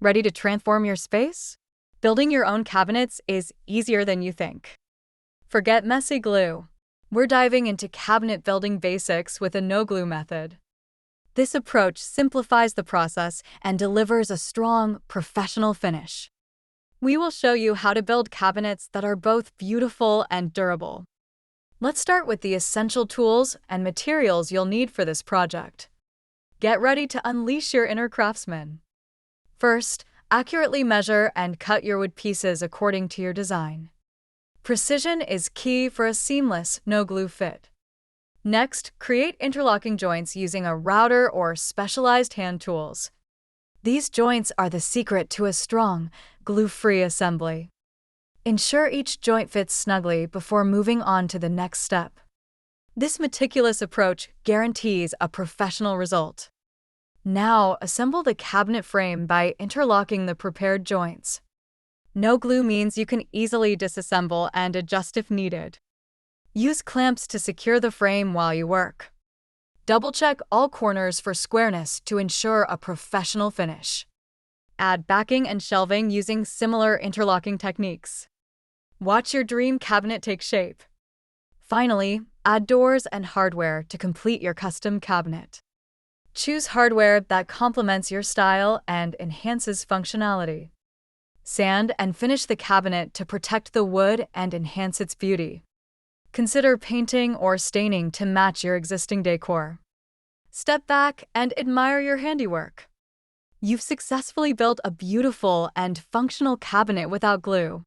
Ready to transform your space? Building your own cabinets is easier than you think. Forget messy glue. We're diving into cabinet building basics with a no-glue method. This approach simplifies the process and delivers a strong, professional finish. We will show you how to build cabinets that are both beautiful and durable. Let's start with the essential tools and materials you'll need for this project. Get ready to unleash your inner craftsman. First, accurately measure and cut your wood pieces according to your design. Precision is key for a seamless, no-glue fit. Next, create interlocking joints using a router or specialized hand tools. These joints are the secret to a strong, glue-free assembly. Ensure each joint fits snugly before moving on to the next step. This meticulous approach guarantees a professional result. Now, assemble the cabinet frame by interlocking the prepared joints. No glue means you can easily disassemble and adjust if needed. Use clamps to secure the frame while you work. Double-check all corners for squareness to ensure a professional finish. Add backing and shelving using similar interlocking techniques. Watch your dream cabinet take shape. Finally, add doors and hardware to complete your custom cabinet. Choose hardware that complements your style and enhances functionality. Sand and finish the cabinet to protect the wood and enhance its beauty. Consider painting or staining to match your existing decor. Step back and admire your handiwork. You've successfully built a beautiful and functional cabinet without glue.